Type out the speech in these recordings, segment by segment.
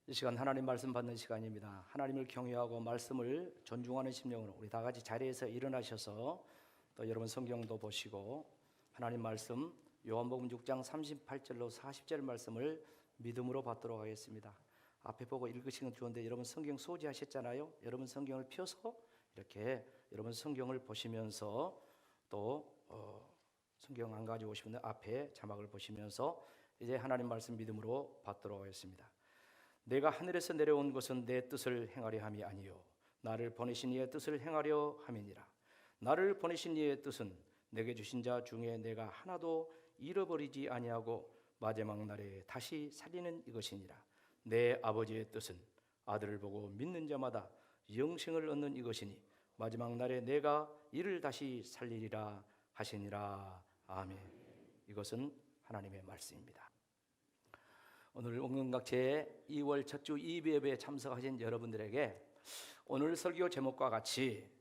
이 시간 하나님 말씀 받는 시간입니다. 하나님을 경외하고 말씀을 존중하는 심령으로 우리 다 같이 자리에서 일어나셔서 또 여러분 성경도 보시고 하나님 말씀 요한복음 6장 38절로 40절 말씀을 믿음으로 받도록 하겠습니다. 앞에 보고 읽으시는 좋은데 여러분 성경 소지하셨잖아요. 여러분 성경을 펴서 이렇게 여러분 성경을 보시면서 또 성경 안 가지고 오시면 앞에 자막을 보시면서 이제 하나님 말씀 믿음으로 받도록 하겠습니다. 내가 하늘에서 내려온 것은 내 뜻을 행하려 함이 아니요 나를 보내신 이의 뜻을 행하려 함이니라. 나를 보내신 이의 뜻은 내게 주신 자 중에 내가 하나도 잃어버리지 아니하고 마지막 날에 다시 살리는 이것이니라. 내 아버지의 뜻은 아들을 보고 믿는 자마다 영생을 얻는 이것이니 마지막 날에 내가 이를 다시 살리리라 하시니라. 아멘. 이것은 하나님의 말씀입니다. 오늘 옥문각 제2월 첫 주 이비예배에 참석하신 여러분들에게 오늘 설교 제목과 같이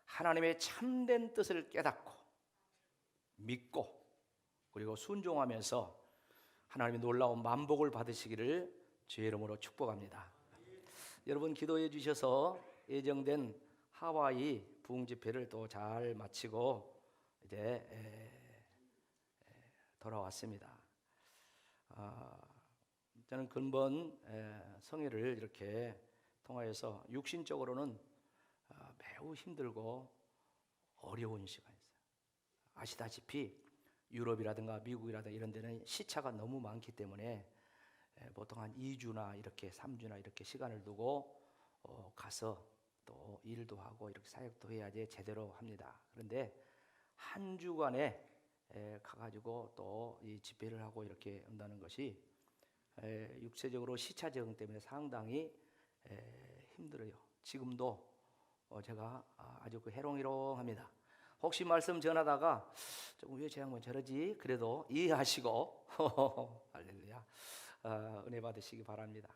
하나님의 참된 뜻을 깨닫고 믿고 그리고 순종하면서 하나님의 놀라운 만복을 받으시기를 주의 이름으로 축복합니다. 여러분 기도해 주셔서 예정된 하와이 부흥 집회를 또 잘 마치고 이제 돌아왔습니다. 저는 근본 성회를 이렇게 통하여서 육신적으로는 매우 힘들고 어려운 시간이었어요. 아시다시피 유럽이라든가 미국이라든가 이런 데는 시차가 너무 많기 때문에 보통 한 2주나 이렇게 3주나 이렇게 시간을 두고 가서 또 일도 하고 이렇게 사역도 해야지 제대로 합니다. 그런데 한 주간에 가가지고 또 이 집회를 하고 이렇게 온다는 것이 육체적으로 시차 적응 때문에 상당히 힘들어요. 지금도 제가 아주 해롱해롱합니다. 혹시 말씀 전하다가 조금 왜 제 양반 저러지? 그래도 이해하시고 할렐루야 은혜 받으시기 바랍니다.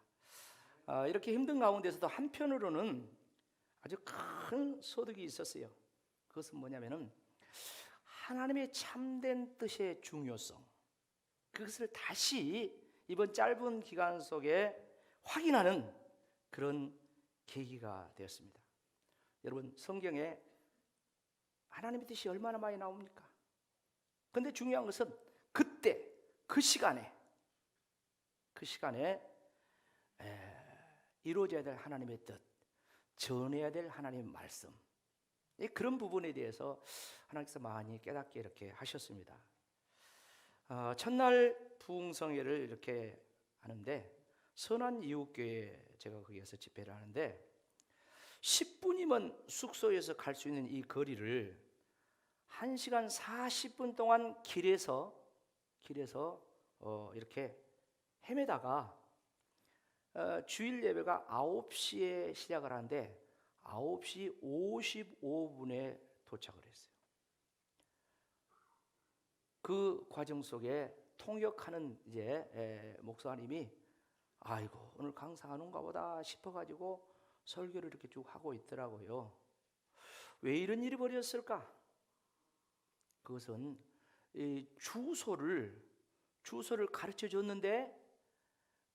이렇게 힘든 가운데서도 한편으로는 아주 큰 소득이 있었어요. 그것은 뭐냐면은 하나님의 참된 뜻의 중요성, 그것을 다시 이번 짧은 기간 속에 확인하는 그런 계기가 되었습니다. 여러분 성경에 하나님의 뜻이 얼마나 많이 나옵니까? 그런데 중요한 것은 그때 그 시간에 이루어져야 될 하나님의 뜻, 전해야 될 하나님의 말씀, 그런 부분에 대해서 하나님께서 많이 깨닫게 이렇게 하셨습니다. 첫날 부흥성회를 이렇게 하는데 선한 이웃교회 제가 거기에서 집회를 하는데 10분이면 숙소에서 갈 수 있는 이 거리를 1시간 40분 동안 길에서 이렇게 헤매다가 주일 예배가 9시에 시작을 하는데 9시 55분에 도착을 했어요. 그 과정 속에 통역하는 이제 목사님이 아이고 오늘 강사하는가 보다 싶어가지고 설교를 이렇게 쭉 하고 있더라고요. 왜 이런 일이 벌어졌을까? 그것은 이 주소를 가르쳐 줬는데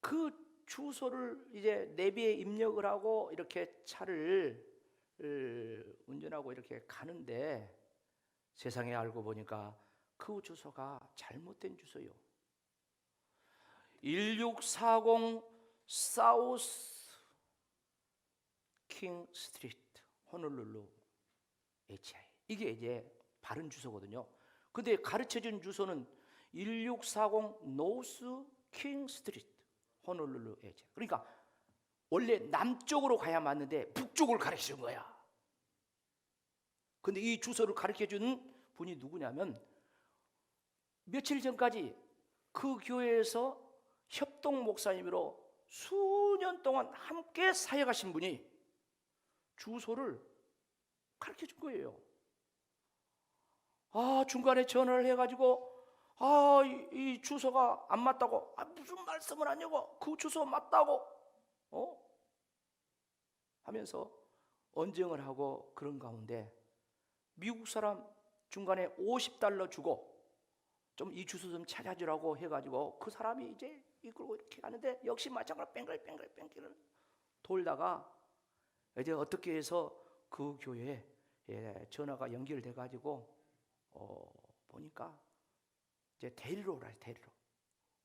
그 주소를 이제 내비에 입력을 하고 이렇게 차를 운전하고 이렇게 가는데 세상에 알고 보니까 그 주소가 잘못된 주소요. 1640 사우스 킹 스트리트 호놀룰루 HI, 이게 이제 바른 주소거든요. 근데 가르쳐준 주소는 1640 노스 킹 스트리트 호놀룰루 HI. 그러니까 원래 남쪽으로 가야 맞는데 북쪽을 가르쳐준 거야. 근데 이 주소를 가르쳐준 분이 누구냐면 며칠 전까지 그 교회에서 협동 목사님으로 수년 동안 함께 사역하신 분이 주소를 가르쳐 준 거예요. 중간에 전화를 해가지고 이 주소가 안 맞다고, 무슨 말씀을 하냐고, 그 주소 맞다고 하면서 언쟁을 하고 그런 가운데 미국 사람 중간에 $50 주고 좀 이 주소 좀 찾아주라고 해가지고 그 사람이 이제 이끌고 이렇게 가는데 역시 마찬가지로 뺑글 돌다가 이제 어떻게 해서 그 교회에 전화가 연결돼 가지고 보니까 이제 데리러 오라, 데리러.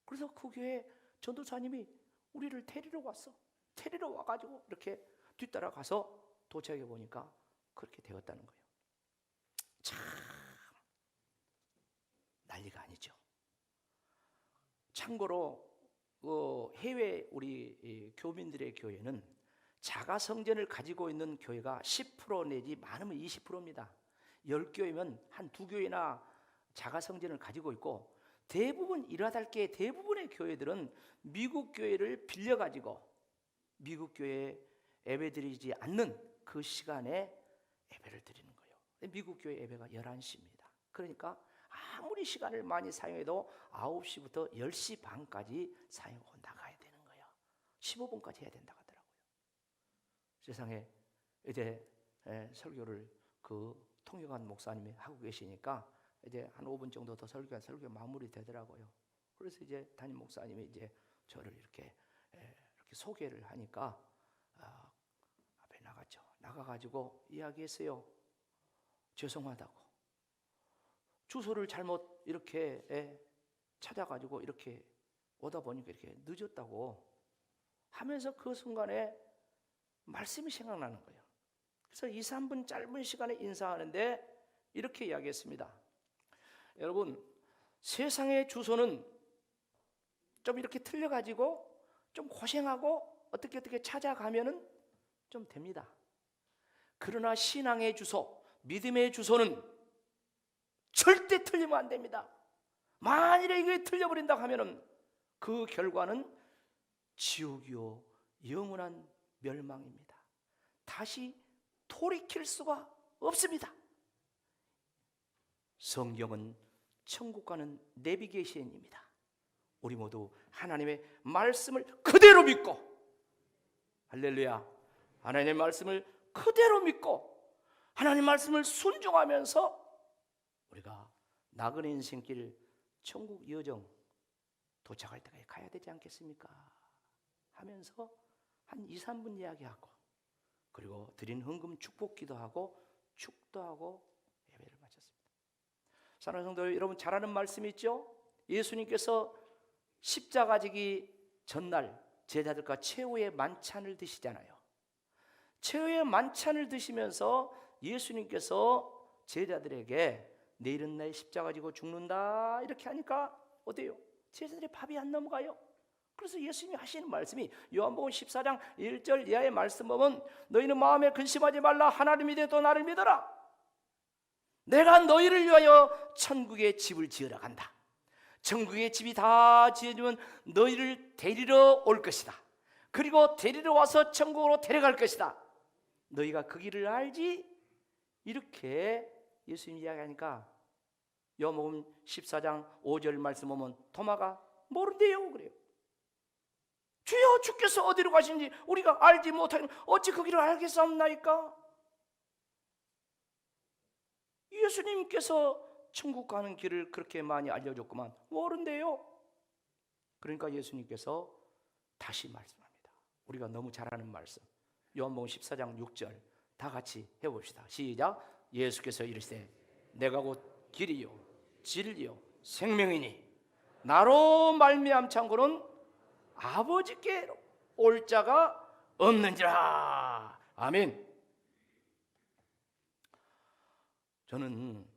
그래서 그 교회 전도사님이 우리를 데리러 왔어. 데리러 와가지고 이렇게 뒤따라 가서 도착해 보니까 그렇게 되었다는 거예요. 참 난리가 아니죠. 참고로 해외 우리 교민들의 교회는 자가 성전을 가지고 있는 교회가 10% 내지 많으면 20%입니다. 10교회면 한 2교회나 자가 성전을 가지고 있고, 대부분 이라달계 대부분의 교회들은 미국 교회를 빌려 가지고 미국 교회에 예배드리지 않는 그 시간에 예배를 드리는 거예요. 미국 교회 예배가 11시입니다. 그러니까 아무리 시간을 많이 사용해도 9시부터 10시 반까지 사용하고 나가야 되는 거예요. 15분까지 해야 된다고 하더라고요. 세상에 이제 설교를 그 통역한 목사님이 하고 계시니까 이제 한 5분 정도 더 설교 마무리 되더라고요. 그래서 이제 담임 목사님이 이제 저를 이렇게 소개를 하니까 앞에 나갔죠. 나가가지고 이야기했어요. 죄송하다고, 주소를 잘못 이렇게 찾아가지고 이렇게 오다 보니까 이렇게 늦었다고 하면서 그 순간에 말씀이 생각나는 거예요. 그래서 2, 3분 짧은 시간에 인사하는데 이렇게 이야기했습니다. 여러분, 세상의 주소는 좀 이렇게 틀려가지고 좀 고생하고 어떻게 찾아가면은 좀 됩니다. 그러나 신앙의 주소, 믿음의 주소는 절대 틀리면 안 됩니다. 만일에 이게 틀려버린다고 하면은 그 결과는 지옥이요 영원한 멸망입니다. 다시 돌이킬 수가 없습니다. 성경은 천국 가는 내비게이션입니다. 우리 모두 하나님의 말씀을 그대로 믿고, 할렐루야, 하나님의 말씀을 그대로 믿고 하나님 말씀을 순종하면서 우리가 나그네 인생길 천국 여정 도착할 때까지 가야 되지 않겠습니까? 하면서 한 2, 3분 이야기하고, 그리고 드린 헌금 축복 기도하고 축도하고 예배를 마쳤습니다. 사랑하는 성도 여러분, 잘 아는 말씀이 있죠? 예수님께서 십자가 지기 전날 제자들과 최후의 만찬을 드시잖아요. 최후의 만찬을 드시면서 예수님께서 제자들에게 내일은 내 십자가 지고 죽는다 이렇게 하니까 어때요? 제자들의 밥이 안 넘어가요. 그래서 예수님이 하시는 말씀이 요한복음 14장 1절 이하의 말씀 보면, 너희는 마음에 근심하지 말라. 하나님이 되도 나를 믿어라. 내가 너희를 위하여 천국의 집을 지으러 간다. 천국의 집이 다 지어지면 너희를 데리러 올 것이다. 그리고 데리러 와서 천국으로 데려갈 것이다. 너희가 그 길을 알지? 이렇게 예수님 이야기하니까 요한복음 14장 5절 말씀 보면 토마가 모른대요 그래요. 주여, 주께서 어디로 가시는지 우리가 알지 못하니 어찌 그 길을 알겠사옵나이까? 예수님께서 천국 가는 길을 그렇게 많이 알려줬구만 모른대요. 그러니까 예수님께서 다시 말씀합니다. 우리가 너무 잘 아는 말씀, 요한복음 14장 6절 다 같이 해봅시다. 시작. 예수께서 이르시되 내가 곧 길이요 진리요 생명이니 나로 말미암 참고는 아버지께 올 자가 없는지라. 아멘. 저는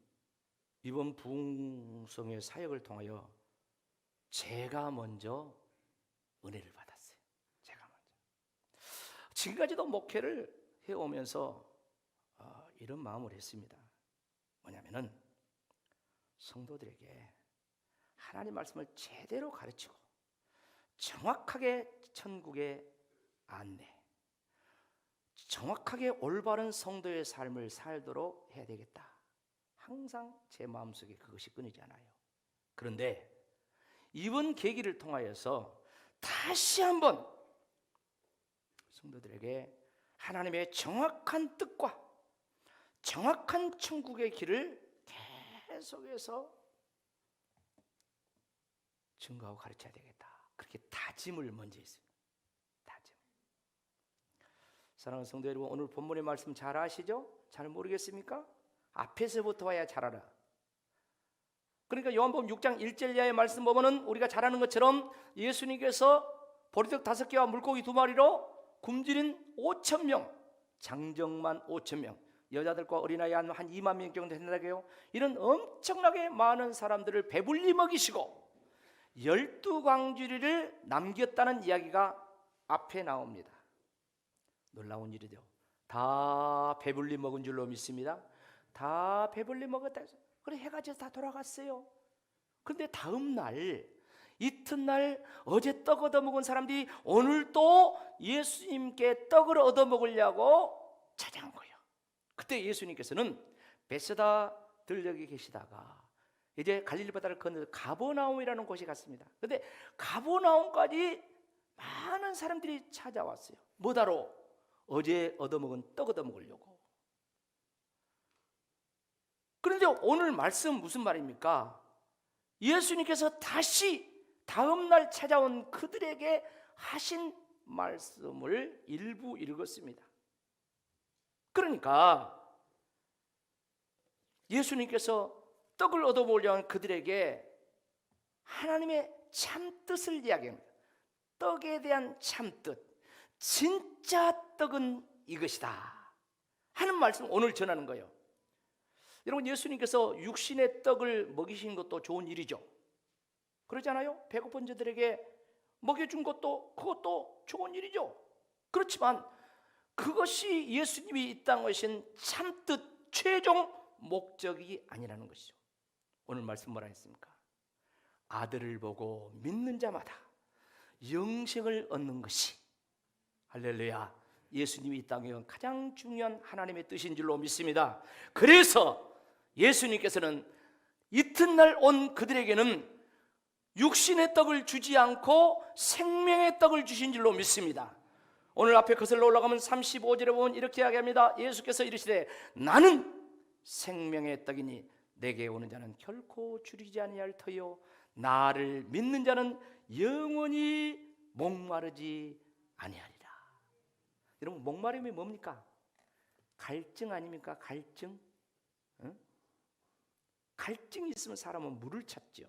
이번 부흥성의 사역을 통하여 제가 먼저 은혜를 받았어요. 제가 먼저. 지금까지도 목회를 해오면서 이런 마음을 했습니다. 뭐냐면은 성도들에게 하나님 말씀을 제대로 가르치고 정확하게 천국의 안내, 정확하게 올바른 성도의 삶을 살도록 해야 되겠다. 항상 제 마음속에 그것이 끊이지 않아요. 그런데 이번 계기를 통하여서 다시 한번 성도들에게 하나님의 정확한 뜻과 정확한 천국의 길을 계속해서 증거하고 가르쳐야 되겠다. 그렇게 다짐을 먼저 했습니다. 다짐. 사랑하는 성도 여러분, 오늘 본문의 말씀 잘 아시죠? 잘 모르겠습니까? 앞에서부터 와야 잘 알아. 그러니까 요한복음 6장 1절 이하의 말씀 보면은 우리가 잘 아는 것처럼 예수님께서 보리떡 5개와 물고기 2마리로 굶주린 5,000명, 장정만 5,000명, 여자들과 어린아이 한 2만 명 정도 된다고요. 이런 엄청나게 많은 사람들을 배불리 먹이시고 12광주리를 남겼다는 이야기가 앞에 나옵니다. 놀라운 일이죠. 다 배불리 먹은 줄로 믿습니다. 다 배불리 먹었다 해서 그래 해가 져서 다 돌아갔어요. 그런데 다음 날 이튿날 어제 떡 얻어먹은 사람들이 오늘 또 예수님께 떡을 얻어먹으려고 찾아온 거예요. 그때 예수님께서는 베세다 들녘에 계시다가 이제 갈릴리 바다를 건너서 가버나움이라는 곳에 갔습니다. 그런데 가버나움까지 많은 사람들이 찾아왔어요. 뭐다로? 어제 얻어먹은 떡 얻어먹으려고. 그런데 오늘 말씀 무슨 말입니까? 예수님께서 다시 다음 날 찾아온 그들에게 하신 말씀을 일부 읽었습니다. 그러니까 예수님께서 떡을 얻어보려고 하는 그들에게 하나님의 참뜻을 이야기합니다. 떡에 대한 참뜻, 진짜 떡은 이것이다 하는 말씀 오늘 전하는 거예요. 여러분, 예수님께서 육신의 떡을 먹이신 것도 좋은 일이죠. 그러잖아요. 배고픈 자들에게 먹여준 것도 그것도 좋은 일이죠. 그렇지만 그것이 예수님이 이 땅에 오신 참뜻 최종 목적이 아니라는 것이죠. 오늘 말씀 뭐라 했습니까? 아들을 보고 믿는 자마다 영생을 얻는 것이, 할렐루야, 예수님이 이 땅에 온 가장 중요한 하나님의 뜻인 줄로 믿습니다. 그래서 예수님께서는 이튿날 온 그들에게는 육신의 떡을 주지 않고 생명의 떡을 주신 줄로 믿습니다. 오늘 앞에 거슬러 올라가면 35절에 보면 이렇게 이야기합니다. 예수께서 이르시되 나는 생명의 떡이니 내게 오는 자는 결코 줄이지 아니할 터요 나를 믿는 자는 영원히 목마르지 아니하리라. 여러분, 목마름이 뭡니까? 갈증 아닙니까? 갈증? 응? 갈증이 있으면 사람은 물을 찾죠.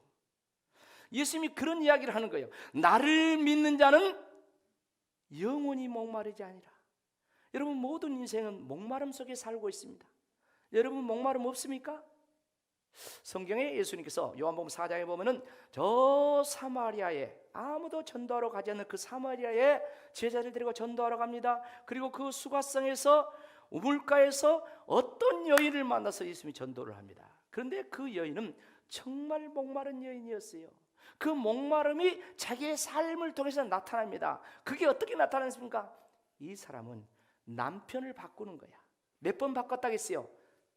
예수님이 그런 이야기를 하는 거예요. 나를 믿는 자는 영원히 목마르지 아니라. 여러분, 모든 인생은 목마름 속에 살고 있습니다. 여러분, 목마름 없습니까? 성경에 예수님께서 요한복음 4장에 보면은 저 사마리아에 아무도 전도하러 가지 않는 그 사마리아에 제자를 데리고 전도하러 갑니다. 그리고 그 수가성에서 우물가에서 어떤 여인을 만나서 예수님이 전도를 합니다. 그런데 그 여인은 정말 목마른 여인이었어요. 그 목마름이 자기의 삶을 통해서 나타납니다. 그게 어떻게 나타났습니까? 이 사람은 남편을 바꾸는 거야. 몇 번 바꿨다겠어요?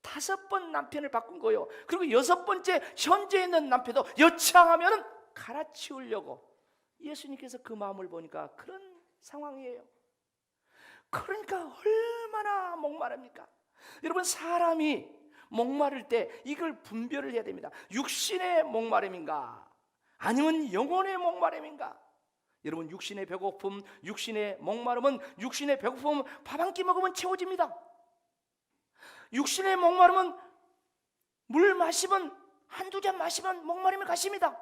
5번 남편을 바꾼 거예요. 그리고 6번째 현재 있는 남편도 여차하면 갈아치우려고. 예수님께서 그 마음을 보니까 그런 상황이에요. 그러니까 얼마나 목마릅니까? 여러분, 사람이 목마를 때 이걸 분별을 해야 됩니다. 육신의 목마름인가 아니면 영혼의 목마름인가? 여러분, 육신의 배고픔, 육신의 목마름은, 육신의 배고픔은 밥 한 끼 먹으면 채워집니다. 육신의 목마름은 물 마시면, 한두 잔 마시면 목마름이 가십니다.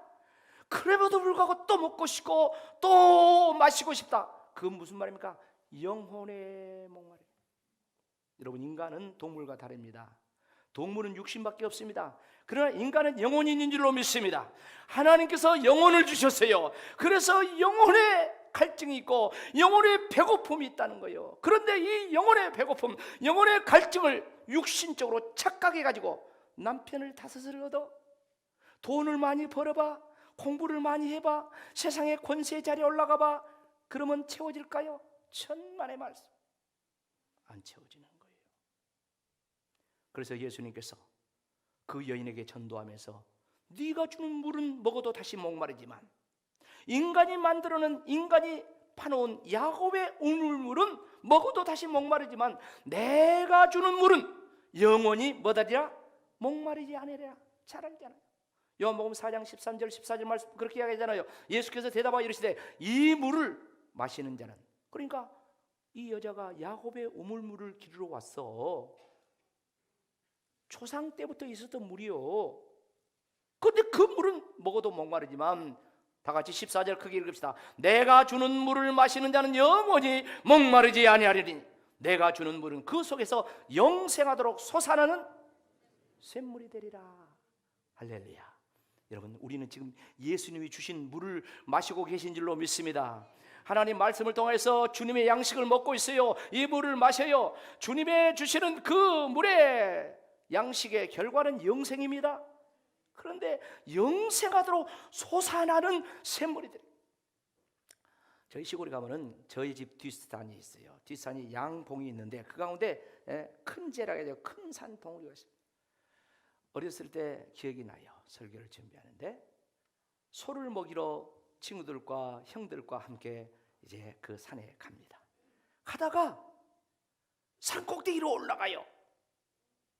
그래도 불구하고 또 먹고 싶고 또 마시고 싶다. 그건 무슨 말입니까? 영혼의 목마름. 여러분, 인간은 동물과 다릅니다. 동물은 육신밖에 없습니다. 그러나 인간은 영혼이 있는 줄로 믿습니다. 하나님께서 영혼을 주셨어요. 그래서 영혼의 갈증이 있고 영혼의 배고픔이 있다는 거예요. 그런데 이 영혼의 배고픔, 영혼의 갈증을 육신적으로 착각해 가지고 남편을 5을 얻어, 돈을 많이 벌어봐, 공부를 많이 해봐, 세상의 권세 자리에 올라가봐, 그러면 채워질까요? 천만의 말씀, 안 채워지는 거예요. 그래서 예수님께서 그 여인에게 전도하면서 네가 주는 물은 먹어도 다시 목마르지만 인간이 만들어놓은, 인간이 파놓은 야곱의 우물물은 먹어도 다시 목마르지만 내가 주는 물은 영원히 뭐다리라? 목마르지 않으리라. 잘 알잖아요. 요한복음 4장 13절 14절 말씀 그렇게 이야기하잖아요. 예수께서 대답하여 이르시되 이 물을 마시는 자는, 그러니까 이 여자가 야곱의 우물물을 기르러 왔어. 초상 때부터 있었던 물이요. 그런데 그 물은 먹어도 목마르지만, 다 같이 14절 크게 읽읍시다. 내가 주는 물을 마시는 자는 영원히 목마르지 아니하리니 내가 주는 물은 그 속에서 영생하도록 솟아나는 샘물이 되리라. 할렐루야. 여러분, 우리는 지금 예수님이 주신 물을 마시고 계신 줄로 믿습니다. 하나님 말씀을 통해서 주님의 양식을 먹고 있어요. 이 물을 마셔요. 주님의 주시는 그 물의 양식의 결과는 영생입니다. 그런데 영생하도록 솟아나는 샘물이 돼요. 저희 시골에 가면은 저희 집 뒷산이 있어요. 뒷산이 양봉이 있는데 그 가운데 큰 제라가 돼요. 큰 산봉우리가 있어요. 어렸을 때 기억이 나요. 설교를 준비하는데 소를 먹이러 친구들과 형들과 함께 이제 그 산에 갑니다. 가다가 산 꼭대기로 올라가요.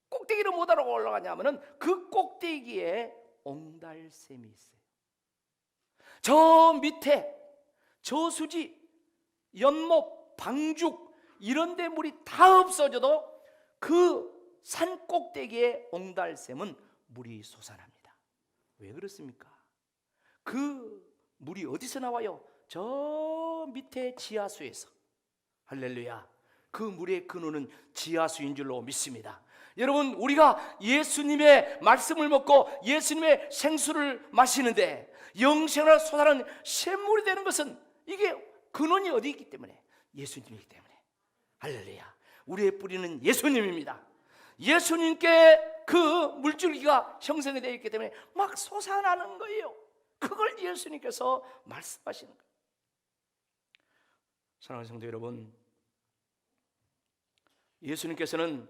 꼭대기로 뭐하러 올라가냐면은 그 꼭대기에 옹달샘이 있어요. 저 밑에 저수지, 연못, 방죽 이런 데 물이 다 없어져도 그 산 꼭대기에 옹달샘은 물이 솟아납니다. 왜 그렇습니까? 그 물이 어디서 나와요? 저 밑에 지하수에서. 할렐루야. 그 물의 근원은 지하수인 줄로 믿습니다. 여러분, 우리가 예수님의 말씀을 먹고 예수님의 생수를 마시는데 영생을 솟아나는 샘물이 되는 것은 이게 근원이 어디 있기 때문에? 예수님이기 때문에. 할렐루야. 우리의 뿌리는 예수님입니다. 예수님께 그 물줄기가 형성이 되어 있기 때문에 막 솟아나는 거예요. 그걸 예수님께서 말씀하시는 거예요. 사랑하는 성도 여러분, 예수님께서는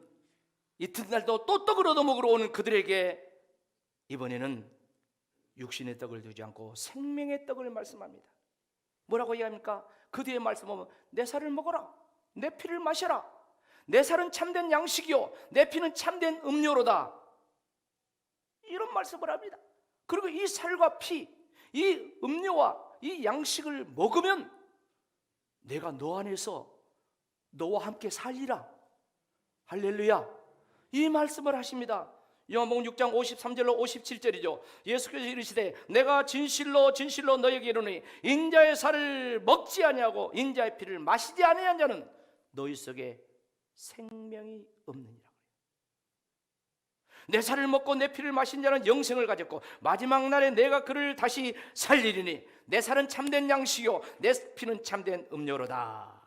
이튿날도 또 떡을 얻어먹으러 오는 그들에게 이번에는 육신의 떡을 두지 않고 생명의 떡을 말씀합니다. 뭐라고 얘기합니까? 그 뒤에 말씀하면 내 살을 먹어라, 내 피를 마셔라. 내 살은 참된 양식이요 내 피는 참된 음료로다. 이런 말씀을 합니다. 그리고 이 살과 피, 이 음료와 이 양식을 먹으면 내가 너 안에서 너와 함께 살리라. 할렐루야. 이 말씀을 하십니다. 요한복음 6장 53절로 57절이죠. 예수께서 이르시되 내가 진실로 진실로 너에게 이르노니 인자의 살을 먹지 아니하고 인자의 피를 마시지 아니한 자는 너희 속에 생명이 없느니라. 내 살을 먹고 내 피를 마신 자는 영생을 가졌고 마지막 날에 내가 그를 다시 살리리니 내 살은 참된 양식이요 내 피는 참된 음료로다.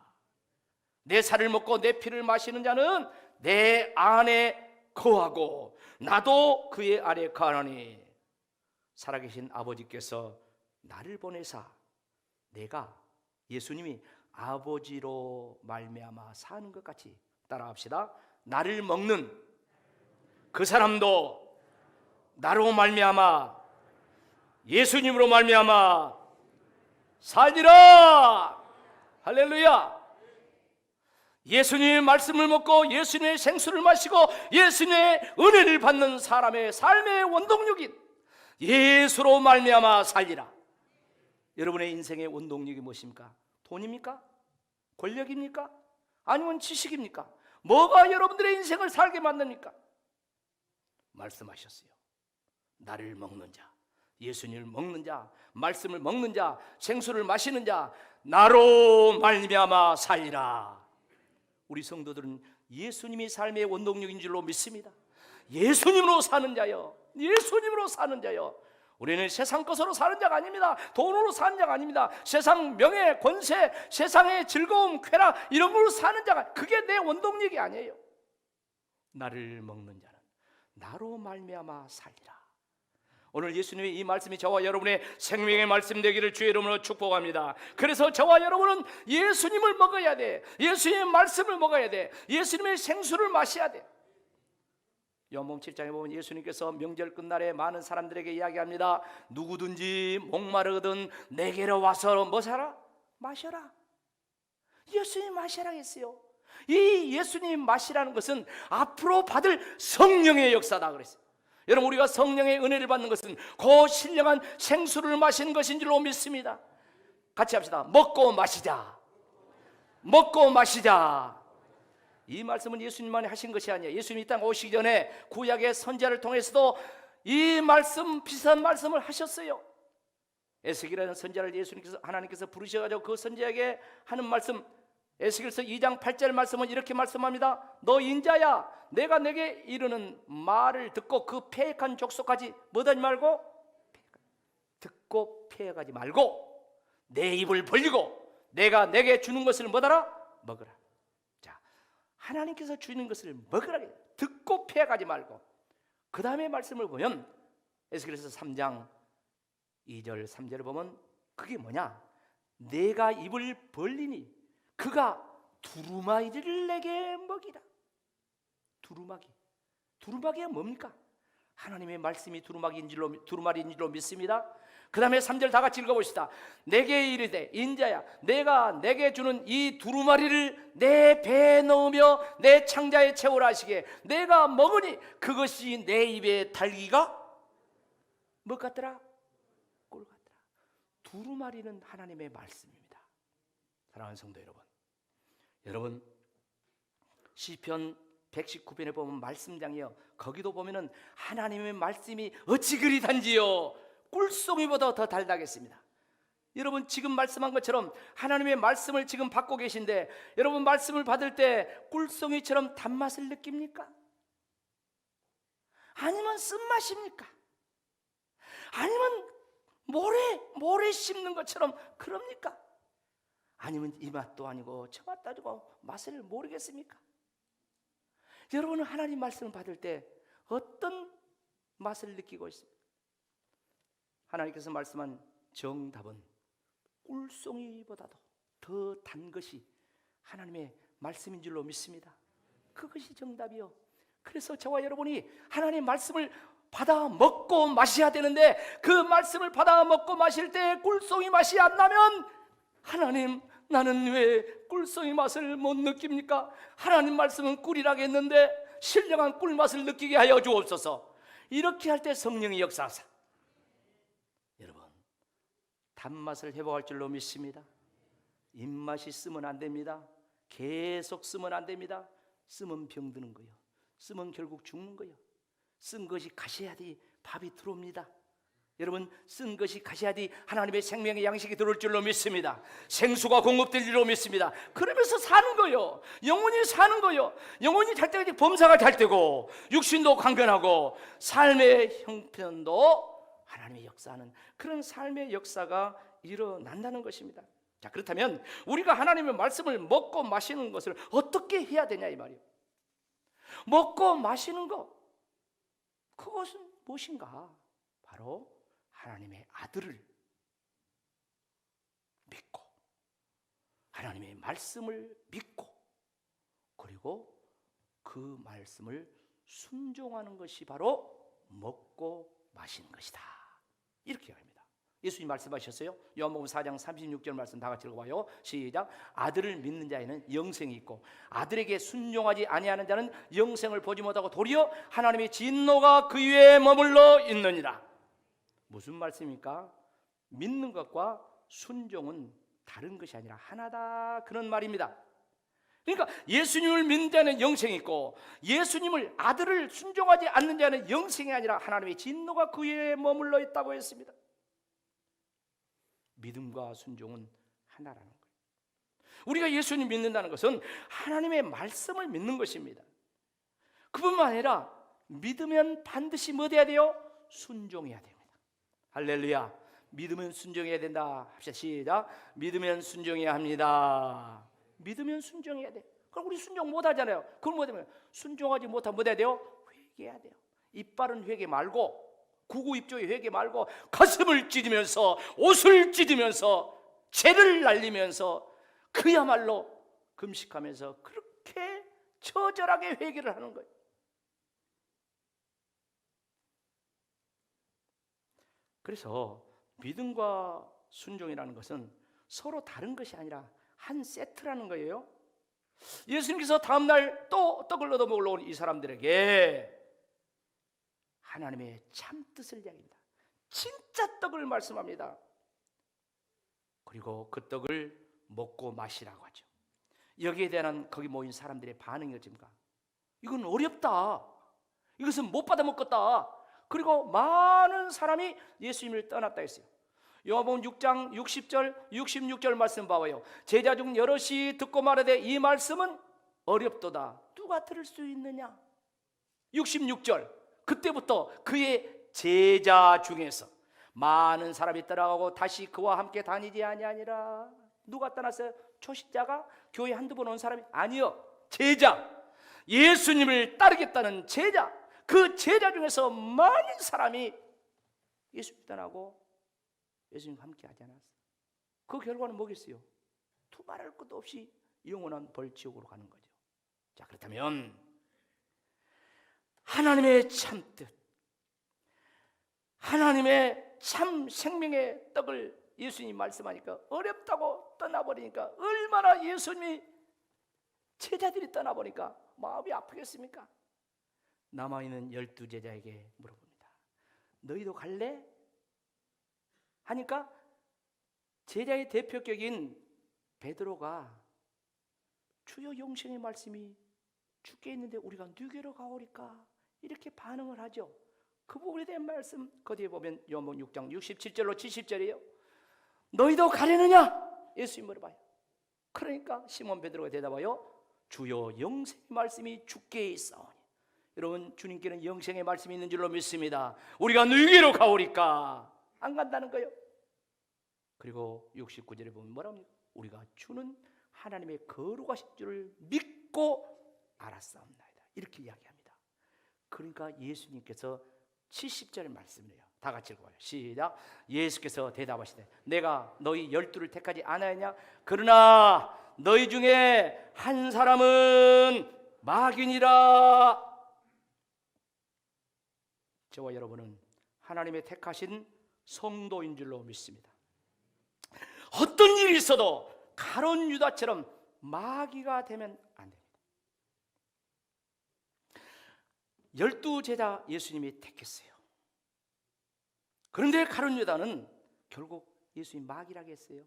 내 살을 먹고 내 피를 마시는 자는 내 안에 거하고 나도 그의 아래 거하노니 살아계신 아버지께서 나를 보내사 내가 예수님이 아버지로 말미암아 사는 것 같이 따라합시다. 나를 먹는 그 사람도 나로 말미암아 예수님으로 말미암아 살리라. 할렐루야. 예수님의 말씀을 먹고 예수님의 생수를 마시고 예수님의 은혜를 받는 사람의 삶의 원동력인 예수로 말미암아 살리라. 여러분의 인생의 원동력이 무엇입니까? 돈입니까? 권력입니까? 아니면 지식입니까? 뭐가 여러분들의 인생을 살게 만듭니까? 말씀하셨어요. 나를 먹는 자, 예수님을 먹는 자, 말씀을 먹는 자, 생수를 마시는 자, 나로 말미암아 살리라. 우리 성도들은 예수님이 삶의 원동력인 줄로 믿습니다. 예수님으로 사는 자요, 예수님으로 사는 자요. 우리는 세상 것으로 사는 자가 아닙니다. 돈으로 사는 자가 아닙니다. 세상 명예, 권세, 세상의 즐거움, 쾌락 이런 걸로 사는 자가, 그게 내 원동력이 아니에요. 나를 먹는 자는 나로 말미암아 살리라. 오늘 예수님의 이 말씀이 저와 여러분의 생명의 말씀 되기를 주의 이름으로 축복합니다. 그래서 저와 여러분은 예수님을 먹어야 돼. 예수님의 말씀을 먹어야 돼. 예수님의 생수를 마셔야 돼. 요한복음 7장에 보면 예수님께서 명절 끝날에 많은 사람들에게 이야기합니다. 누구든지 목마르거든 내게로 와서 뭐 사라? 마셔라. 예수님 마시라 했어요. 이 예수님 마시라는 것은 앞으로 받을 성령의 역사다 그랬어요. 여러분, 우리가 성령의 은혜를 받는 것은 그 신령한 생수를 마시는 것인 줄로 믿습니다. 같이 합시다. 먹고 마시자. 먹고 마시자. 이 말씀은 예수님만이 하신 것이 아니에요. 예수님이 이 땅 오시기 전에 구약의 선지자를 통해서도 이 말씀, 비슷한 말씀을 하셨어요. 에스겔이라는 선지자를 예수님께서, 하나님께서 부르셔가지고 그 선지자에게 하는 말씀, 에스겔서 2장 8절 말씀은 이렇게 말씀합니다. 너 인자야, 내가 내게 이르는 말을 듣고 그 패역한 족속까지 뭐하지 말고, 듣고 패역하지 말고 내 입을 벌리고 내가 내게 주는 것을 뭐하라? 먹으라. 자, 하나님께서 주는 것을 먹으라. 듣고 패역하지 말고. 그 다음에 말씀을 보면 에스겔서 3장 2절 3절을 보면 그게 뭐냐? 내가 입을 벌리니 그가 두루마리를 내게 먹이라. 두루마기가 뭡니까? 하나님의 말씀이 두루마리인 줄로 믿습니다. 그 다음에 3절 다 같이 읽어봅시다. 내게 이르되 인자야, 내가 내게 주는 이 두루마리를 내 배에 넣으며 내 창자에 채우라 하시게 내가 먹으니 그것이 내 입에 달기가 뭐 같더라? 꿀 같더라. 두루마리는 하나님의 말씀입니다. 사랑하는 성도 여러분, 시편 119편에 보면 말씀장이요, 거기도 보면은 하나님의 말씀이 어찌 그리 단지요 꿀송이보다 더 달다겠습니다. 여러분, 지금 말씀한 것처럼 하나님의 말씀을 지금 받고 계신데 여러분, 말씀을 받을 때 꿀송이처럼 단맛을 느낍니까? 아니면 쓴맛입니까? 아니면 모래 씹는 것처럼 그럽니까? 아니면 이 맛도 아니고 저 맛도 아니고 맛을 모르겠습니까? 여러분은 하나님 말씀을 받을 때 어떤 맛을 느끼고 있습니까? 하나님께서 말씀한 정답은 꿀송이보다도 더 단 것이 하나님의 말씀인 줄로 믿습니다. 그것이 정답이요. 그래서 저와 여러분이 하나님의 말씀을 받아 먹고 마셔야 되는데 그 말씀을 받아 먹고 마실 때 꿀송이 맛이 안 나면 하나님, 나는 왜 꿀송이 맛을 못 느낍니까? 하나님 말씀은 꿀이라고 했는데 신령한 꿀맛을 느끼게 하여 주옵소서. 이렇게 할 때 성령이 역사하사 여러분, 단맛을 회복할 줄로 믿습니다. 입맛이 쓰면 안 됩니다. 계속 쓰면 안 됩니다. 쓰면 병드는 거예요. 쓰면 결국 죽는 거예요. 쓴 것이 가셔야지 밥이 들어옵니다. 여러분, 쓴 것이 가셔야지 하나님의 생명의 양식이 들어올 줄로 믿습니다. 생수가 공급될 줄로 믿습니다. 그러면서 사는 거요. 영혼이 사는 거요. 영혼이 잘 때까지 범사가 잘 되고 육신도 강건하고 삶의 형편도 하나님의 역사하는 그런 삶의 역사가 일어난다는 것입니다. 자, 그렇다면 우리가 하나님의 말씀을 먹고 마시는 것을 어떻게 해야 되냐 이 말이에요. 먹고 마시는 것, 그것은 무엇인가? 바로 하나님의 아들을 믿고 하나님의 말씀을 믿고 그리고 그 말씀을 순종하는 것이 바로 먹고 마시는 것이다. 이렇게 합니다. 예수님 말씀하셨어요. 요한복음 4장 36절 말씀 다 같이 읽어봐요. 시작. 아들을 믿는 자에는 영생이 있고 아들에게 순종하지 아니하는 자는 영생을 보지 못하고 도리어 하나님의 진노가 그 위에 머물러 있느니라. 무슨 말씀입니까? 믿는 것과 순종은 다른 것이 아니라 하나다, 그런 말입니다. 그러니까 예수님을 믿는 자는 영생이 있고 예수님을 아들을 순종하지 않는 자는 영생이 아니라 하나님의 진노가 그 위에 머물러 있다고 했습니다. 믿음과 순종은 하나라는 거예요. 우리가 예수님 믿는다는 것은 하나님의 말씀을 믿는 것입니다. 그뿐만 아니라 믿으면 반드시 뭐 돼야 돼요? 순종해야 됩니다. 할렐루야. 믿으면 순종해야 된다. 합시다. 시작. 믿으면 순종해야 합니다. 믿으면 순종해야 돼. 그럼 우리 순종 못 하잖아요. 그럼 뭐 되면 순종하지 못하면 뭐 해야 돼요? 회개해야 돼요. 이빨은 회개 말고 구구입조의 회개 말고 가슴을 찢으면서 옷을 찢으면서 죄를 날리면서 그야말로 금식하면서 그렇게 처절하게 회개를 하는 거예요. 그래서 믿음과 순종이라는 것은 서로 다른 것이 아니라 한 세트라는 거예요. 예수님께서 다음날 또 떡을 얻어 먹으러 온 이 사람들에게 하나님의 참 뜻을 이야기합니다. 진짜 떡을 말씀합니다. 그리고 그 떡을 먹고 마시라고 하죠. 여기에 대한 거기 모인 사람들의 반응이 어집니까? 이건 어렵다, 이것은 못 받아 먹겠다. 그리고 많은 사람이 예수님을 떠났다 했어요. 요한복음 6장 60절 66절 말씀 봐봐요. 제자 중 여럿이 듣고 말하되 이 말씀은 어렵도다, 누가 들을 수 있느냐. 66절, 그때부터 그의 제자 중에서 많은 사람이 떠나가고 다시 그와 함께 다니지 아니하니라. 누가 떠났어요? 초신자가 교회 한두 번 온 사람이 아니요, 제자, 예수님을 따르겠다는 제자. 그 제자 중에서 많은 사람이 예수님 떠나고 예수님과 함께 하지 않았어요. 그 결과는 뭐겠어요? 두말할 것도 없이 영원한 벌지옥으로 가는 거죠. 자, 그렇다면 하나님의 참뜻, 하나님의 참 생명의 떡을 예수님이 말씀하니까 어렵다고 떠나버리니까 얼마나 예수님이 제자들이 떠나버리니까 마음이 아프겠습니까? 남아있는 12제자에게 물어봅니다. 너희도 갈래? 하니까 제자의 대표격인 베드로가 주여 영생의 말씀이 주께 있는데 우리가 누구로 가오리까? 이렇게 반응을 하죠. 그 부분에 대한 말씀 거기에 보면 요한복음 6장 67절로 70절이에요. 너희도 가려느냐? 예수님 물어봐요. 그러니까 시몬 베드로가 대답하여 주여 영생의 말씀이 주께 있사오니. 여러분, 주님께는 영생의 말씀이 있는 줄로 믿습니다. 우리가 누구로 가오리까? 안 간다는 거예요. 그리고 69절에 보면 뭐라고 합니까? 우리가 주는 하나님의 거룩하신 줄을 믿고 알았사옵나이다, 이렇게 이야기합니다. 그러니까 예수님께서 70절 말씀이에요. 다 같이 읽어봐요. 시작. 예수께서 대답하시되 내가 너희 12를 택하지 않았냐? 그러나 너희 중에 한 사람은 마귀니라. 저와 여러분은 하나님의 택하신 성도인 줄로 믿습니다. 어떤 일이 있어도 가룟 유다처럼 마귀가 되면 안 됩니다. 12제자 예수님이 택했어요. 그런데 가룟 유다는 결국 예수님 마귀라고 했어요.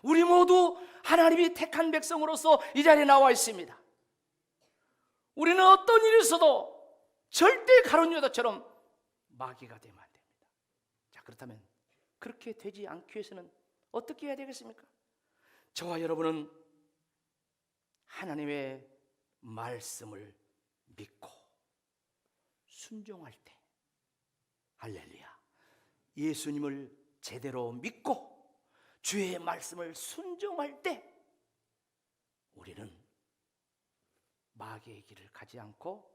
우리 모두 하나님이 택한 백성으로서 이 자리에 나와 있습니다. 우리는 어떤 일이 있어도 절대 가룟 유다처럼 마귀가 되면 안 됩니다. 자, 그렇다면 그렇게 되지 않기 위해서는 어떻게 해야 되겠습니까? 저와 여러분은 하나님의 말씀을 믿고 순종할 때, 할렐루야, 예수님을 제대로 믿고 주의 말씀을 순종할 때 우리는 마귀의 길을 가지 않고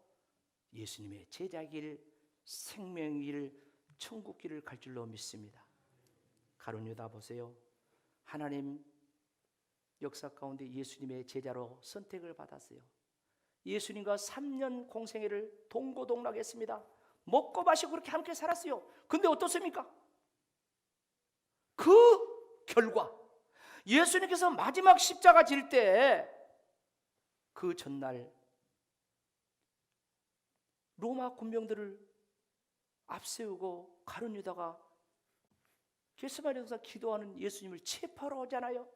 예수님의 제자의 길, 생명의 길, 천국 길을 갈 줄로 믿습니다. 가룟 유다 보세요. 하나님 역사 가운데 예수님의 제자로 선택을 받았어요. 예수님과 3년 공생애를 동고동락했습니다. 먹고 마시고 그렇게 함께 살았어요. 근데 어떻습니까? 그 결과 예수님께서 마지막 십자가 질 때 그 전날 로마 군병들을 앞세우고 가룟 유다가 겟세마네에서 기도하는 예수님을 체포하러 오잖아요.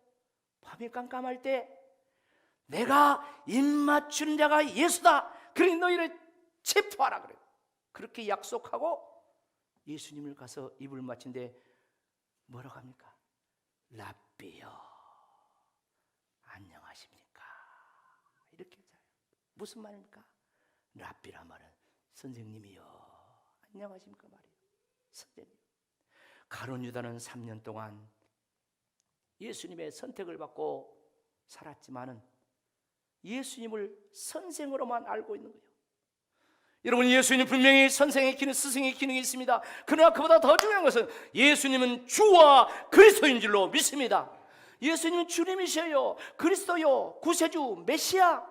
밤이 깜깜할 때 내가 입 맞추는 자가 예수다, 그러니 너희를 체포하라 그래요. 그렇게 약속하고 예수님을 가서 입을 맞춘데 뭐라고 합니까? 랍비여 안녕하십니까, 이렇게 해요. 무슨 말입니까? 랍비라 말은 선생님이요 안녕하십니까 말이에요. 선생님. 가룟 유다는 3년 동안 예수님의 선택을 받고 살았지만은 예수님을 선생으로만 알고 있는 거예요. 여러분, 예수님 분명히 선생의 기능, 스승의 기능이 있습니다. 그러나 그보다 더 중요한 것은 예수님은 주와 그리스도인 줄로 믿습니다. 예수님은 주님이셔요, 그리스도요, 구세주, 메시아.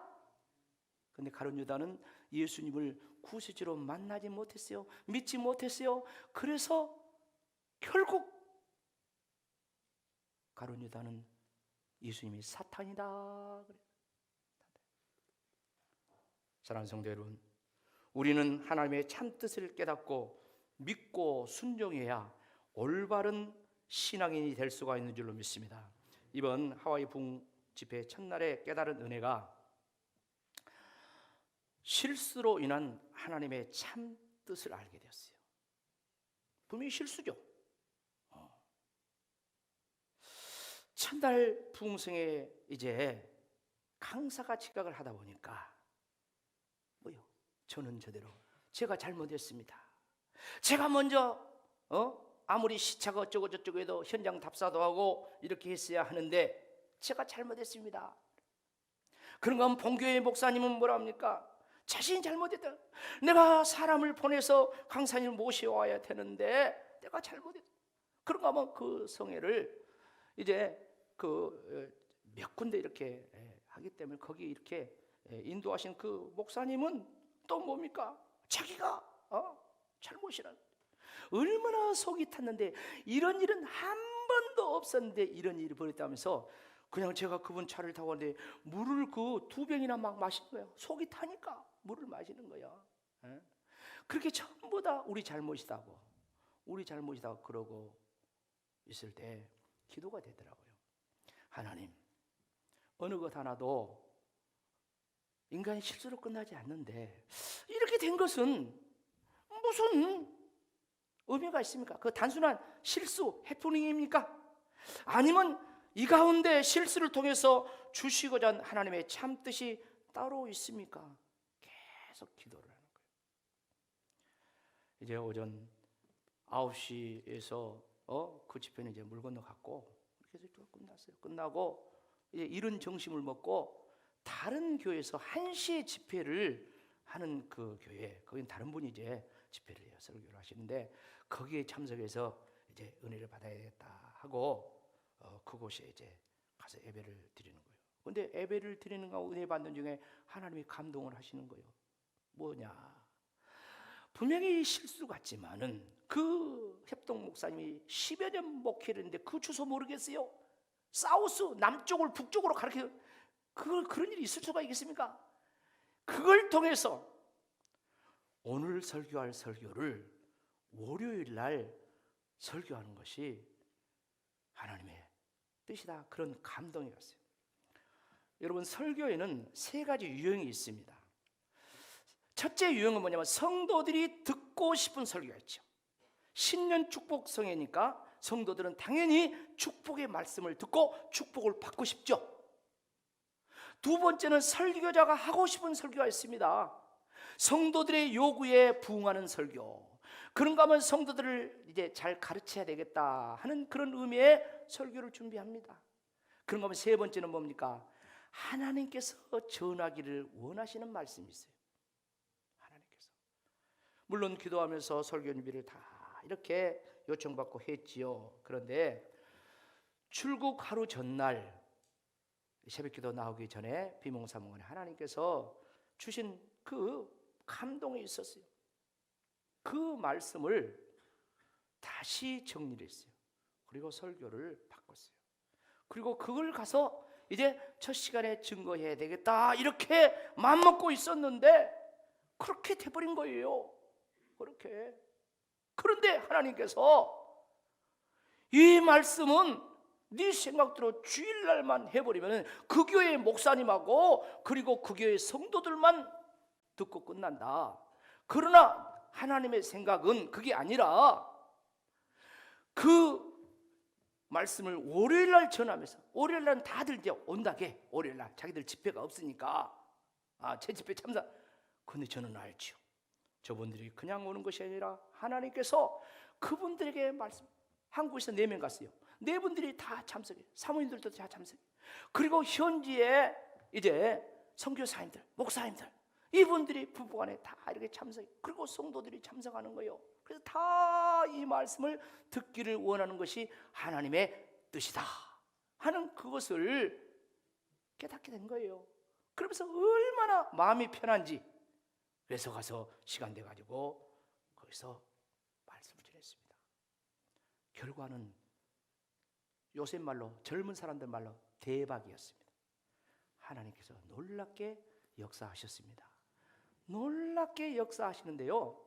그런데 가룟 유다는 예수님을 구세주로 만나지 못했어요. 믿지 못했어요. 그래서 결국 가룟 유다는 예수님이 사탄이다 그래요. 사랑하는 성도 여러분, 우리는 하나님의 참 뜻을 깨닫고 믿고 순종해야 올바른 신앙인이 될 수가 있는 줄로 믿습니다. 이번 하와이 부흥 집회 첫날에 깨달은 은혜가 실수로 인한 하나님의 참 뜻을 알게 되었어요. 분명히 실수죠. 첫날 부흥성에 이제 강사가 직각을 하다 보니까 저는 저대로 제가 잘못했습니다. 제가 먼저 아무리 시차가 어쩌고 저쩌고 해도 현장 답사도 하고 이렇게 했어야 하는데 제가 잘못했습니다. 그런가 하면 본교회 목사님은 뭐라 합니까? 자신이 잘못했다. 내가 사람을 보내서 강사님을 모셔와야 되는데 내가 잘못했다. 그런가 하면 그 성회를 이제 몇 군데 이렇게 하기 때문에 거기 이렇게 인도하신 그 목사님은 또 뭡니까? 자기가 잘못이라는, 얼마나 속이 탔는데 이런 일은 한 번도 없었는데 이런 일이 벌어졌다면서 그냥 제가 그분 차를 타고 왔는데 물을 그 2병이나 막 마신 거예요. 속이 타니까 물을 마시는 거예요. 그렇게 전부 다 우리 잘못이다고 그러고 있을 때 기도가 되더라고요. 하나님, 어느 것 하나도 인간의 실수로 끝나지 않는데 이렇게 된 것은 무슨 의미가 있습니까? 그 단순한 실수, 해프닝입니까? 아니면 이 가운데 실수를 통해서 주시고자 하는 하나님의 참 뜻이 따로 있습니까? 계속 기도를 하는 거예요. 이제 오전 9시에서 그 집회는 이제 물 건너갔고 그렇게 해서 끝났어요. 끝나고 이제 이른 점심을 먹고 다른 교회에서 1시에 집회를 하는 그 교회, 거긴 다른 분이 이제 집회를 해요. 설교를 하시는데 거기에 참석해서 이제 은혜를 받아야겠다 하고 그곳에 이제 가서 예배를 드리는 거예요. 근데 예배를 드리는 거 은혜 받는 중에 하나님이 감동을 하시는 거예요. 뭐냐? 분명히 실수 같지만은 그 협동 목사님이 10여 년 목회를 했는데 그 주소 모르겠어요? 사우스, 남쪽을 북쪽으로 가르쳐, 그런 일이 있을 수가 있겠습니까? 그걸 통해서 오늘 설교할 설교를 월요일 날 설교하는 것이 하나님의 뜻이다, 그런 감동이 갔어요. 여러분, 설교에는 3가지 유형이 있습니다. 첫째 유형은 뭐냐면 성도들이 듣고 싶은 설교가 있죠. 신년 축복 성회니까 성도들은 당연히 축복의 말씀을 듣고 축복을 받고 싶죠. 두 번째는 설교자가 하고 싶은 설교가 있습니다. 성도들의 요구에 부응하는 설교. 그런가 하면 성도들을 이제 잘 가르쳐야 되겠다 하는 그런 의미의 설교를 준비합니다. 그런가 하면 세 번째는 뭡니까? 하나님께서 전하기를 원하시는 말씀이 있어요. 하나님께서. 물론 기도하면서 설교 준비를 다 이렇게 요청받고 했지요. 그런데 출국 하루 전날 새벽기도 나오기 전에 비몽사몽간에 하나님께서 주신 그 감동이 있었어요. 그 말씀을 다시 정리를 했어요. 그리고 설교를 바꿨어요. 그리고 그걸 가서 이제 첫 시간에 증거해야 되겠다 이렇게 마음먹고 있었는데 그렇게 돼버린 거예요. 그렇게. 그런데 하나님께서 이 말씀은 네 생각대로 주일날만 해버리면 그 교회 목사님하고 그리고 그 교회 성도들만 듣고 끝난다. 그러나 하나님의 생각은 그게 아니라 그 말씀을 월요일날 전하면서, 월요일날은 다들 이제 온다게, 월요일날 자기들 집회가 없으니까 제 집회 참사. 근데 저는 알죠. 저분들이 그냥 오는 것이 아니라 하나님께서 그분들에게 말씀. 한국에서 4명 갔어요. 4분들이 다 참석해요. 사모님들도 다 참석해요. 그리고 현지에 이제 선교사님들, 목사님들, 이분들이 부부간에 다 이렇게 참석해요. 그리고 성도들이 참석하는 거예요. 그래서 다 이 말씀을 듣기를 원하는 것이 하나님의 뜻이다 하는 그것을 깨닫게 된 거예요. 그러면서 얼마나 마음이 편한지. 그래서 가서 시간 돼 가지고 거기서 말씀을 전했습니다. 결과는 요새 말로, 젊은 사람들 말로 대박이었습니다. 하나님께서 놀랍게 역사하셨습니다. 놀랍게 역사하시는데요.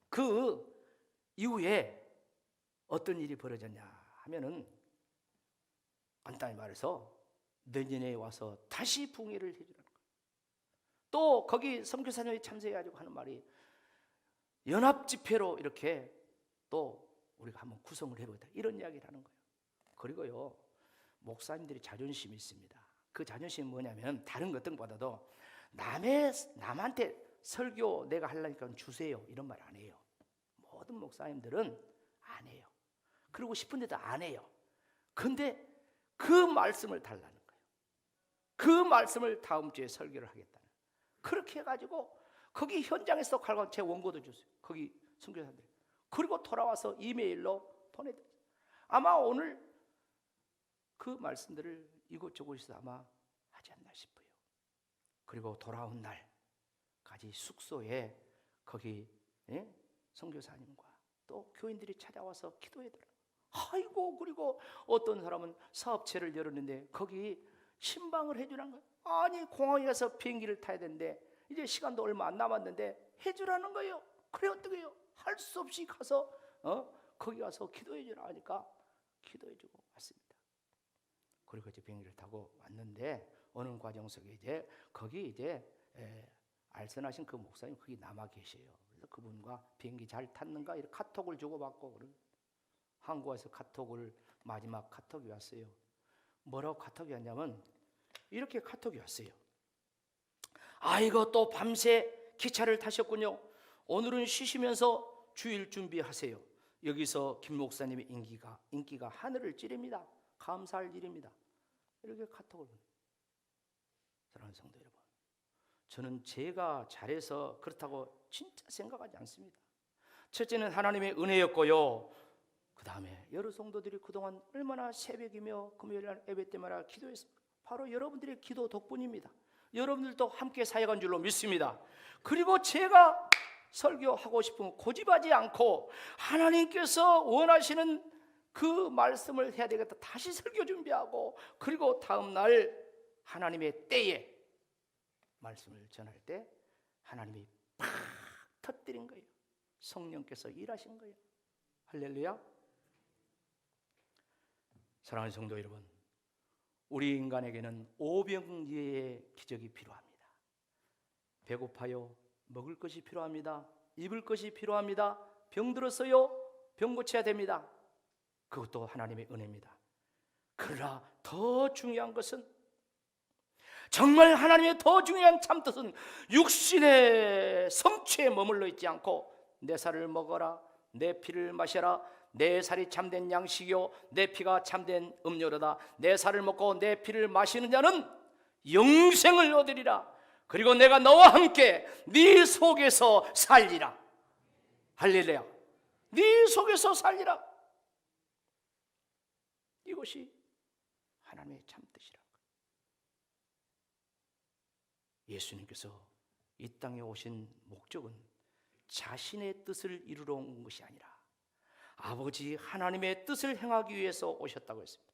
그 이후에 어떤 일이 벌어졌냐 하면은 간단히 말해서 내년에 와서 다시 붕괴를 해주라는 거예요. 또 거기 선교사님이 참석해가지고 하는 말이 연합집회로 이렇게 또 우리가 한번 구성을 해보자 이런 이야기를 하는 거예요. 그리고요 목사님들이 자존심이 있습니다. 그 자존심이 뭐냐면 다른 것 등보다도 남한테 설교 내가 하려니까 주세요 이런 말 안 해요. 모든 목사님들은 안 해요. 그러고 싶은데도 안 해요. 근데 그 말씀을 달라는 거예요. 그 말씀을 다음 주에 설교를 하겠다는. 그렇게 해가지고 거기 현장에서 칼과 제 원고도 줬어요. 거기 선교사들. 그리고 돌아와서 이메일로 보내드렸어요. 아마 오늘 그 말씀들을 이곳저곳에서 아마 하지 않나 싶어요. 그리고 돌아온 날까지 숙소에 거기 선교사님과 또 교인들이 찾아와서 기도해드려요. 아이고, 그리고 어떤 사람은 사업체를 열었는데 거기 신방을 해주라는 거예요. 아니 공항에 가서 비행기를 타야 되는데 이제 시간도 얼마 안 남았는데 해주라는 거예요. 그래 어떻게 해요? 할 수 없이 가서 거기 가서 기도해주라 하니까 기도해주고 왔습니다. 그리고 이제 비행기를 타고 왔는데 어느 과정 속에 이제 거기 이제 알선하신 그 목사님 거기 남아 계셔요. 그래서 그분과 비행기 잘 탔는가 이렇게 카톡을 주고받고 그런 한국에서 카톡을 마지막 카톡이 왔어요. 뭐라고 카톡이 왔냐면 이렇게 카톡이 왔어요. 아이고 또 밤새 기차를 타셨군요. 오늘은 쉬시면서 주일 준비하세요. 여기서 김 목사님의 인기가 하늘을 찌릅니다. 감사할 일입니다. 이렇게 카톡을 보내요. 사랑하는 성도 여러분, 저는 제가 잘해서 그렇다고 진짜 생각하지 않습니다. 첫째는 하나님의 은혜였고요. 그 다음에 여러 성도들이 그동안 얼마나 새벽이며 금요일날 예배 때마다 기도했습니까? 바로 여러분들의 기도 덕분입니다. 여러분들도 함께 사역한 줄로 믿습니다. 그리고 제가 설교하고 싶으면 고집하지 않고 하나님께서 원하시는 그 말씀을 해야 되겠다 다시 설교 준비하고 그리고 다음 날 하나님의 때에 말씀을 전할 때 하나님이 팍 터뜨린 거예요. 성령께서 일하신 거예요. 할렐루야. 사랑하는 성도 여러분, 우리 인간에게는 오병이어의 기적이 필요합니다. 배고파요? 먹을 것이 필요합니다. 입을 것이 필요합니다. 병들었어요? 병 고쳐야 됩니다. 그것도 하나님의 은혜입니다. 그러나 더 중요한 것은 정말 하나님의 더 중요한 참뜻은 육신의 성취에 머물러 있지 않고 내 살을 먹어라, 내 피를 마셔라, 내 살이 참된 양식이요 내 피가 참된 음료로다. 내 살을 먹고 내 피를 마시는 자는 영생을 얻으리라. 그리고 내가 너와 함께 네 속에서 살리라. 할렐루야. 네 속에서 살리라. 이것이 하나님의 참뜻이라. 예수님께서 이 땅에 오신 목적은 자신의 뜻을 이루러 온 것이 아니라 아버지 하나님의 뜻을 행하기 위해서 오셨다고 했습니다.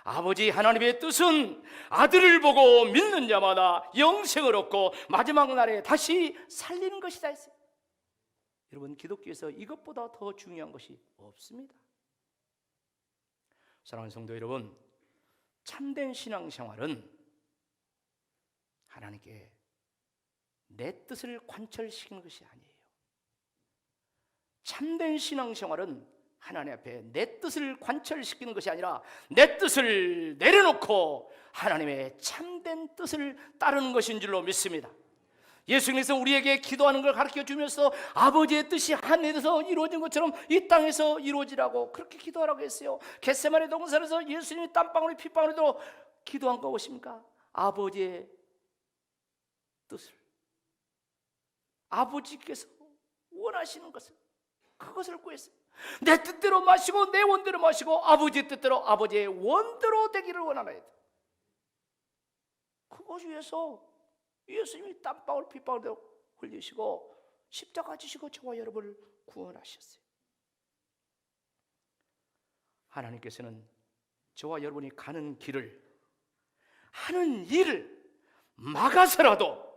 아버지 하나님의 뜻은 아들을 보고 믿는 자마다 영생을 얻고 마지막 날에 다시 살리는 것이다 했어요. 여러분, 기독교에서 이것보다 더 중요한 것이 없습니다. 사랑하는 성도 여러분, 참된 신앙생활은 하나님께 내 뜻을 관철시키는 것이 아니에요. 참된 신앙생활은 하나님 앞에 내 뜻을 관철시키는 것이 아니라 내 뜻을 내려놓고 하나님의 참된 뜻을 따르는 것인 줄로 믿습니다. 예수님께서 우리에게 기도하는 걸 가르쳐 주면서 아버지의 뜻이 하늘에서 이루어진 것처럼 이 땅에서 이루어지라고 그렇게 기도하라고 했어요. 겟세마네 동산에서 예수님이 땀방울이 핏방울이도 기도한 거 보십니까? 아버지의 뜻을, 아버지께서 원하시는 것을, 그것을 구했어요. 내 뜻대로 마시고 내 원대로 마시고 아버지의 뜻대로 아버지의 원대로 되기를 원하나이다. 그것 위해서 예수님이 땀방울 핏방울도 흘리시고 십자가 지시고 저와 여러분을 구원하셨어요. 하나님께서는 저와 여러분이 가는 길을, 하는 일을 막아서라도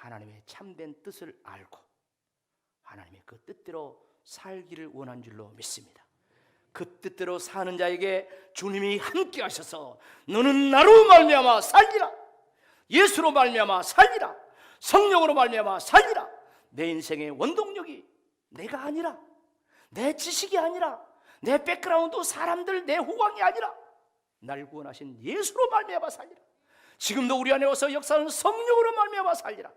하나님의 참된 뜻을 알고 하나님의 그 뜻대로 살기를 원한 줄로 믿습니다. 그 뜻대로 사는 자에게 주님이 함께 하셔서 너는 나로 말미암아 살리라, 예수로 말미암아 살리라, 성령으로 말미암아 살리라. 내 인생의 원동력이 내가 아니라, 내 지식이 아니라, 내 백그라운드 사람들, 내 호강이 아니라 날 구원하신 예수로 말미암아 살리라. 지금도 우리 안에 와서 역사하는 성령으로 말미암아 살리라.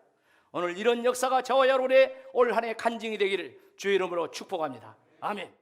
오늘 이런 역사가 저와 여러분의 올 한 해 간증이 되기를 주의 이름으로 축복합니다. 아멘.